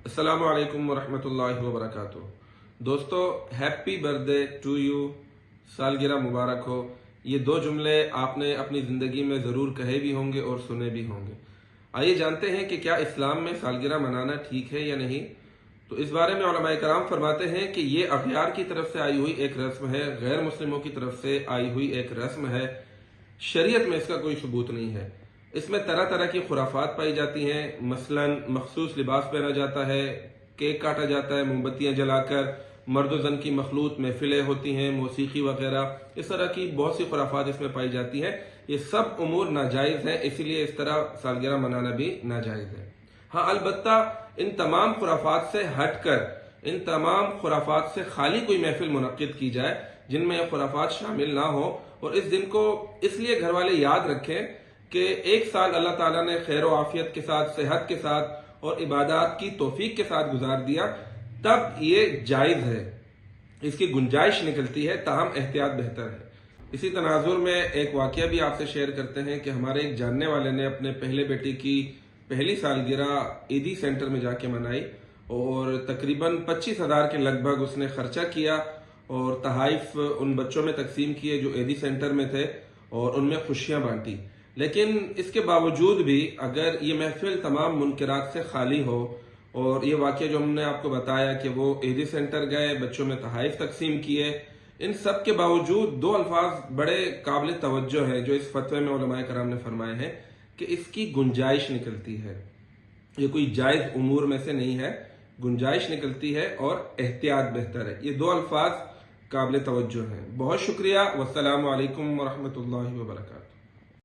अस्सलामु अलैकुम वरहमतुल्लाहि वबरकातुह। दोस्तों, हैप्पी बर्थडे टू यू, सालगिरह मुबारक हो। ये दो जुमले आपने अपनी ज़िंदगी में ज़रूर कहे भी होंगे और सुने भी होंगे। आइए जानते हैं कि क्या इस्लाम में सालगिरह मनाना ठीक है या नहीं। तो इस बारे में उलमाए कराम फरमाते हैं कि ये अगयार की तरफ से आई हुई एक रस्म है, गैर मुस्लिमों की तरफ से आई हुई एक रस्म है। शरीयत में इसका कोई सबूत नहीं है। इसमें तरह तरह की खुराफात पाई जाती हैं। मसलन मखसूस लिबास पहना जाता है, केक काटा जाता है, मोमबत्तियां जलाकर मर्द जन की मखलूत महफिलें होती हैं, मौसीकी वगैरह, इस तरह की बहुत सी खुराफात इसमें पाई जाती हैं। ये सब उमूर नाजायज़ हैं, इसीलिए इस तरह सालगिरह मनाना भी नाजायज़ है। हाँ, अलबत्ता इन तमाम खुराफात से हटकर, इन तमाम खुराफात से खाली कोई महफिल मुनक्किद की जाए जिनमें यह खुराफात शामिल ना हो, और इस दिन को इसलिए घर वाले याद रखें कि एक साल अल्लाह ताला ने खैर व आफियत के साथ, सेहत के साथ और इबादत की तौफीक के साथ गुजार दिया, तब ये जायज़ है, इसकी गुंजाइश निकलती है। ताहम एहतियात बेहतर है। इसी तनाजुर में एक वाकया भी आपसे शेयर करते हैं कि हमारे एक जानने वाले ने अपने पहले बेटे की पहली सालगिरह ईदी सेंटर में जाके मनाई और तकरीबन 25,000 के लगभग उसने खर्चा किया और तहाइफ उन बच्चों में तकसीम किए जो ईदी सेंटर में थे और उनमें खुशियां बांटी। लेकिन इसके बावजूद भी अगर ये महफिल तमाम मुनकरात से खाली हो, और ये वाकया जो हमने आपको बताया कि वो ईदी सेंटर गए, बच्चों में तहाइफ तकसीम किए, इन सब के बावजूद दो अल्फाज बड़े काबिल तवज्जो हैं जो इस फतवे में उलमाए कराम ने फरमाए हैं कि इसकी गुंजाइश निकलती है। ये कोई जायज उमूर में से नहीं है, गुंजाइश निकलती है और एहतियात बेहतर है। ये दो अल्फाज काबिल तवज्जो हैं। बहुत शुक्रिया। वस्सलामु अलैकुम वरहमतुल्लाहि वबरकातुहू।